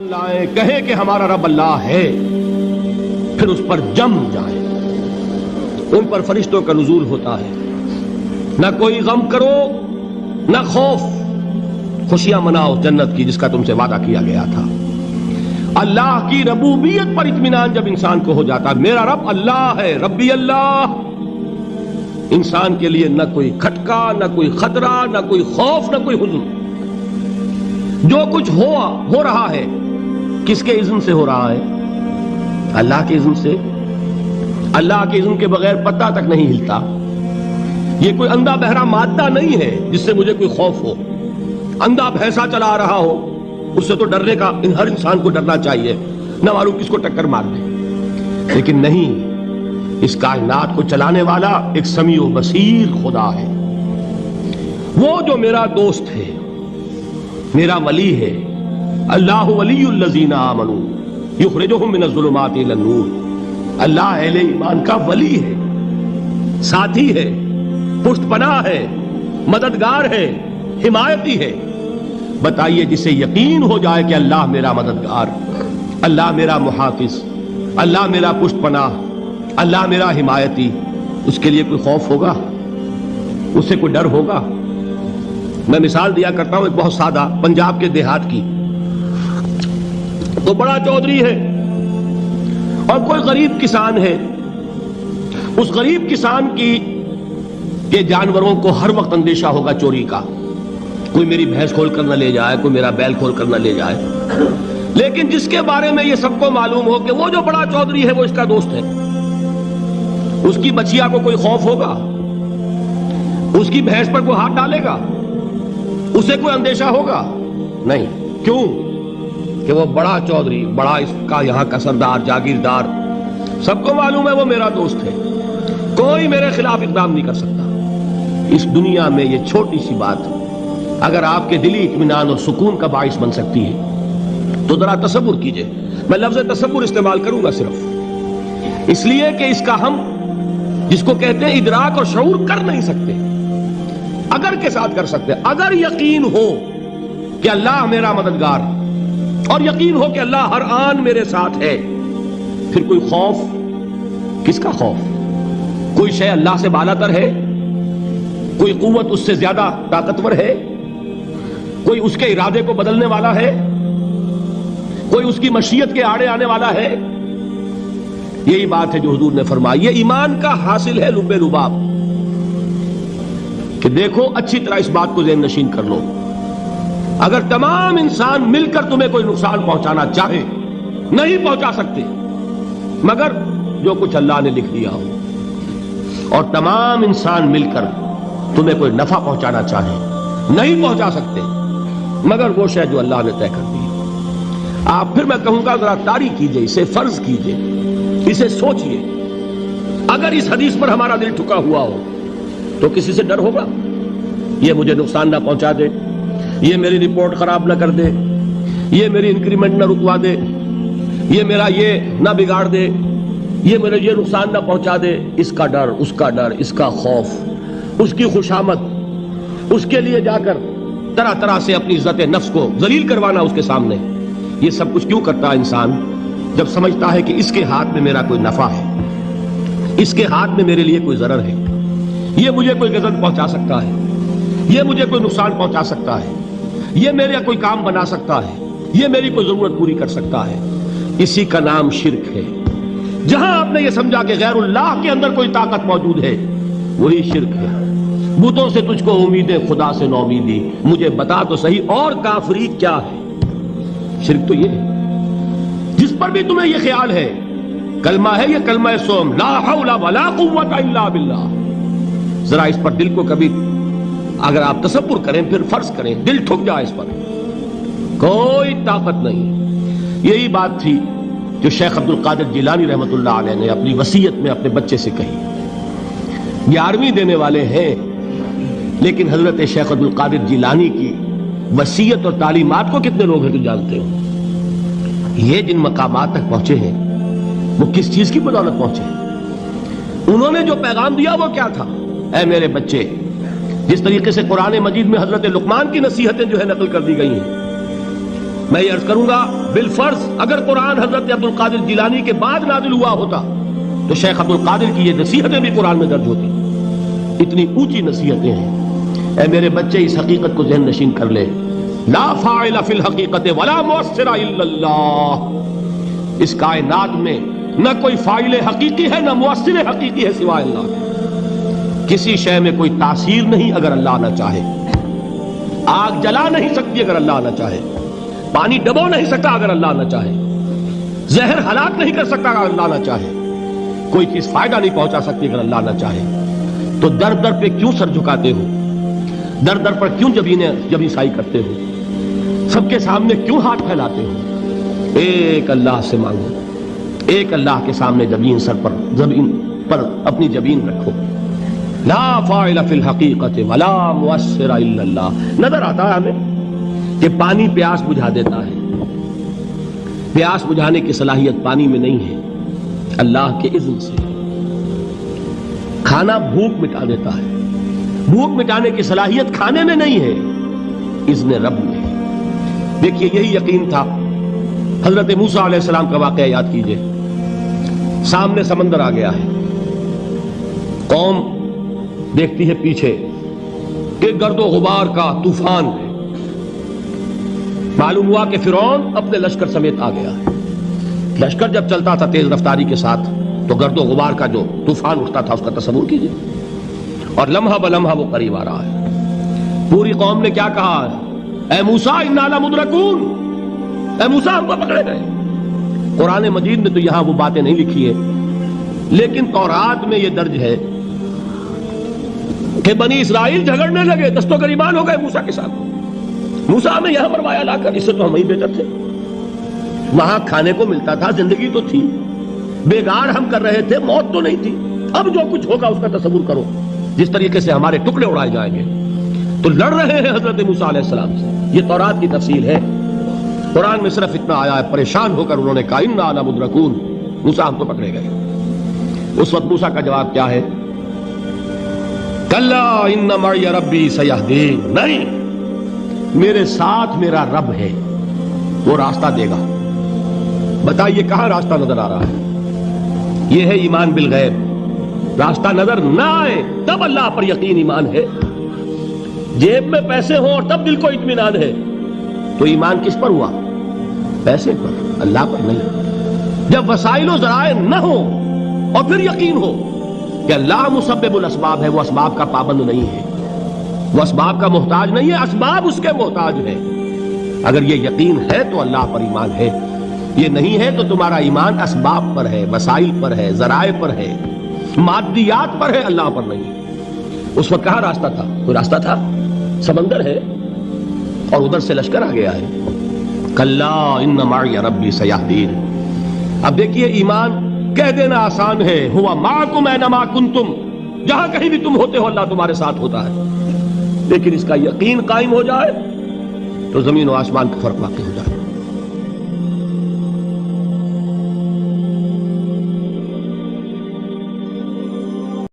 لائیں کہیں کہ ہمارا رب اللہ ہے، پھر اس پر جم جائیں۔ ان پر فرشتوں کا نزول ہوتا ہے، نہ کوئی غم کرو نہ خوف، خوشیاں مناؤ جنت کی جس کا تم سے وعدہ کیا گیا تھا۔ اللہ کی ربوبیت پر اطمینان جب انسان کو ہو جاتا، میرا رب اللہ ہے، ربی اللہ، انسان کے لیے نہ کوئی کھٹکا، نہ کوئی خطرہ، نہ کوئی خوف، نہ کوئی حزن۔ جو کچھ ہو رہا ہے کس کے اذن سے ہو رہا ہے؟ اللہ کے اذن سے۔ اللہ کے اذن کے بغیر پتہ تک نہیں ہلتا۔ یہ کوئی اندھا بہرا مادہ نہیں ہے جس سے مجھے کوئی خوف ہو۔ اندھا بھینسا چلا رہا ہو اس سے تو ڈرنے کا ہر انسان کو ڈرنا چاہیے، نہ معلوم کس کو ٹکر مار دے۔ لیکن نہیں، اس کائنات کو چلانے والا ایک سمیع و بصیر خدا ہے، وہ جو میرا دوست ہے، میرا ولی ہے۔ اللہ ولی الذین آمنوا یخرجہم من الظلمات الی النور۔ اللہ اہل ایمان کا ولی ہے، ساتھی ہے، پشت پناہ ہے، مددگار ہے، حمایتی ہے۔ بتائیے جسے یقین ہو جائے کہ اللہ میرا مددگار، اللہ میرا محافظ، اللہ میرا پشت پناہ، اللہ میرا حمایتی، اس کے لیے کوئی خوف ہوگا؟ اس سے کوئی ڈر ہوگا؟ میں مثال دیا کرتا ہوں ایک بہت سادہ، پنجاب کے دیہات کی۔ تو بڑا چودھری ہے اور کوئی غریب کسان ہے۔ اس غریب کسان کی کہ جانوروں کو ہر وقت اندیشہ ہوگا چوری کا، کوئی میری بھینس کھول کر نہ لے جائے، کوئی میرا بیل کھول کر نہ لے جائے۔ لیکن جس کے بارے میں یہ سب کو معلوم ہو کہ وہ جو بڑا چودھری ہے وہ اس کا دوست ہے، اس کی بچیا کو کوئی خوف ہوگا؟ اس کی بھینس پر کوئی ہاتھ ڈالے گا؟ اسے کوئی اندیشہ ہوگا؟ نہیں۔ کیوں؟ کہ وہ بڑا چودھری، بڑا اس کا یہاں کا سردار، جاگیردار، سب کو معلوم ہے وہ میرا دوست ہے، کوئی میرے خلاف اقدام نہیں کر سکتا۔ اس دنیا میں یہ چھوٹی سی بات اگر آپ کے دلی اطمینان اور سکون کا باعث بن سکتی ہے تو ذرا تصور کیجئے۔ میں لفظ تصور استعمال کروں گا صرف اس لیے کہ اس کا ہم جس کو کہتے ہیں ادراک اور شعور کر نہیں سکتے، اگر کے ساتھ کر سکتے۔ اگر یقین ہو کہ اللہ میرا مددگار اور یقین ہو کہ اللہ ہر آن میرے ساتھ ہے، پھر کوئی خوف؟ کس کا خوف؟ کوئی شے اللہ سے بالاتر ہے؟ کوئی قوت اس سے زیادہ طاقتور ہے؟ کوئی اس کے ارادے کو بدلنے والا ہے؟ کوئی اس کی مشیت کے آڑے آنے والا ہے؟ یہی بات ہے جو حضور نے فرمائی۔ یہ ایمان کا حاصل ہے لب لباب، کہ دیکھو اچھی طرح اس بات کو ذہن نشین کر لو، اگر تمام انسان مل کر تمہیں کوئی نقصان پہنچانا چاہے نہیں پہنچا سکتے مگر جو کچھ اللہ نے لکھ دیا ہو، اور تمام انسان مل کر تمہیں کوئی نفع پہنچانا چاہے نہیں پہنچا سکتے مگر وہ شے جو اللہ نے طے کر دی۔ آپ پھر میں کہوں گا ذرا طاری کیجئے، اسے فرض کیجئے، اسے سوچئے۔ اگر اس حدیث پر ہمارا دل ٹھکا ہوا ہو تو کسی سے ڈر ہوگا؟ یہ مجھے نقصان نہ پہنچا دے، یہ میری رپورٹ خراب نہ کر دے، یہ میری انکریمنٹ نہ رکوا دے، یہ میرا یہ نہ بگاڑ دے، یہ میرے یہ نقصان نہ پہنچا دے۔ اس کا ڈر، اس کا ڈر، اس کا خوف، اس کی خوشامد، اس کے لیے جا کر طرح طرح سے اپنی عزت نفس کو ذلیل کروانا اس کے سامنے۔ یہ سب کچھ کیوں کرتا ہے انسان؟ جب سمجھتا ہے کہ اس کے ہاتھ میں میرا کوئی نفع ہے، اس کے ہاتھ میں میرے لیے کوئی ضرر ہے، یہ مجھے کوئی غضب پہنچا سکتا ہے، یہ مجھے کوئی نقصان پہنچا سکتا ہے، یہ میرے کوئی کام بنا سکتا ہے، یہ میری کوئی ضرورت پوری کر سکتا ہے۔ اسی کا نام شرک ہے۔ جہاں آپ نے یہ سمجھا کہ غیر اللہ کے اندر کوئی طاقت موجود ہے وہی شرک ہے۔ بتوں سے تجھ کو امیدیں، خدا سے نومیدی، مجھے بتا تو صحیح اور کافری کیا ہے؟ شرک تو یہ ہے۔ جس پر بھی تمہیں یہ خیال ہے کلمہ ہے، یہ کلمہ سوم، لا حول ولا قوت الا باللہ، ذرا اس پر دل کو کبھی اگر آپ تصور کریں، پھر فرض کریں، دل ٹھک جائے اس پر، کوئی طاقت نہیں۔ یہی بات تھی جو شیخ عبد القادر جیلانی رحمۃ اللہ علیہ نے اپنی وصیت میں اپنے بچے سے کہی۔ 11ویں دینے والے ہیں لیکن حضرت شیخ عبد القادر جیلانی کی وصیت اور تعلیمات کو کتنے لوگ ہیں تو جانتے ہو؟ یہ جن مقامات تک پہنچے ہیں وہ کس چیز کی بدولت پہنچے ہیں؟ انہوں نے جو پیغام دیا وہ کیا تھا؟ اے میرے بچے، جس طریقے سے قرآن مجید میں حضرت لقمان کی نصیحتیں جو ہے نقل کر دی گئی ہیں، میں یہ عرض کروں گا بالفرض اگر قرآن حضرت عبد القادر جیلانی کے بعد نازل ہوا ہوتا تو شیخ عبد القادر کی یہ نصیحتیں بھی قرآن میں درج ہوتی. اتنی اونچی نصیحتیں ہیں. اے میرے بچے اس حقیقت کو ذہن نشین کر لے, لا فاعل فی الحقیقت ولا مؤثر الا اللہ. اس کائنات میں نہ کوئی فاعل حقیقی ہے نہ مؤثر حقیقی ہے سوائے اللہ کے. کسی شے میں کوئی تاثیر نہیں اگر اللہ نہ چاہے. آگ جلا نہیں سکتی اگر اللہ نہ چاہے. پانی ڈبو نہیں سکتا اگر اللہ نہ چاہے. زہر ہلاک نہیں کر سکتا اگر اللہ نہ چاہے. کوئی چیز فائدہ نہیں پہنچا سکتی اگر اللہ نہ چاہے. تو در در پہ کیوں سر جھکاتے ہو؟ در در پر کیوں جبیں سائی کرتے ہو؟ سب کے سامنے کیوں ہاتھ پھیلاتے ہو؟ ایک اللہ سے مانگو, ایک اللہ کے سامنے زمین پر اپنی جبین رکھو. لا فاعل فی الحقیقت ولا مؤثر الا اللہ. نظر آتا ہے ہمیں کہ پانی پیاس بجھا دیتا ہے. پیاس بجھانے کی صلاحیت پانی میں نہیں ہے, اللہ کے اذن سے. کھانا بھوک مٹا دیتا ہے. بھوک مٹانے کی صلاحیت کھانے میں نہیں ہے, اذن رب میں. دیکھیے یہی یقین تھا. حضرت موسیٰ علیہ السلام کا واقعہ یاد کیجئے. سامنے سمندر آ گیا ہے. قوم دیکھتی ہے پیچھے کہ گرد و غبار کا طوفان ہے. معلوم ہوا کہ فرعون اپنے لشکر سمیت آ گیا ہے. لشکر جب چلتا تھا تیز رفتاری کے ساتھ تو گرد و غبار کا جو طوفان اٹھتا تھا اس کا تصور کیجئے. اور لمحہ بلمحہ وہ قریب آ رہا ہے. پوری قوم نے کیا کہا؟ اے موسیٰ انا لمدرکون, اے موسیٰ ہم کو پکڑے گئے. قرآن مجید میں تو یہاں وہ باتیں نہیں لکھی ہے, لیکن تورات میں یہ درج ہے کہ بنی اسرائیل جھگڑنے لگے, دست و گریبان ہو گئے موسیٰ کے ساتھ. موسیٰ ہمیں یہاں مروایا لا کر, اس سے تو ہم ہی بہتر تھے. وہاں کھانے کو ملتا تھا, زندگی تو تھی, بیگار ہم کر رہے تھے, موت تو نہیں تھی. اب جو کچھ ہوگا اس کا تصور کرو, جس طریقے سے ہمارے ٹکڑے اڑائے جائیں گے. تو لڑ رہے ہیں حضرت موسیٰ علیہ السلام سے. یہ تورات کی تفصیل ہے. قرآن میں صرف اتنا آیا ہے, پریشان ہو کر انہوں نے کہا انا لمدرکون, موسیٰ ہم تو پکڑے گئے. اس وقت موسیٰ کا جواب کیا ہے؟ کلا ان معی ربی سیہدین. نہیں, میرے ساتھ میرا رب ہے, وہ راستہ دے گا. بتائیے کہاں راستہ نظر آ رہا ہے؟ یہ ہے ایمان بالغیب. راستہ نظر نہ آئے تب اللہ پر یقین ایمان ہے. جیب میں پیسے ہوں اور تب دل کو اطمینان ہے تو ایمان کس پر ہوا؟ پیسے پر, اللہ پر نہیں. جب وسائل و ذرائع نہ ہو اور پھر یقین ہو کہ اللہ مسبب الاسباب ہے, وہ اسباب کا پابند نہیں ہے, وہ اسباب کا محتاج نہیں ہے, اسباب اس کے محتاج ہے. اگر یہ یقین ہے تو اللہ پر ایمان ہے. یہ نہیں ہے تو تمہارا ایمان اسباب پر ہے, وسائل پر ہے, ذرائع پر ہے, مادیات پر ہے, اللہ پر نہیں. اس وقت کہاں راستہ تھا؟ کوئی راستہ تھا؟ سمندر ہے اور ادھر سے لشکر آ گیا ہے. کلا ان معی ربی سیہدین. اب دیکھیے ایمان کہہ دینا آسان ہے, ہوا معکم اینما کنتم, جہاں کہیں بھی تم ہوتے ہو اللہ تمہارے ساتھ ہوتا ہے. لیکن اس کا یقین قائم ہو جائے تو زمین و آسمان کا فرق واقع ہو جائے.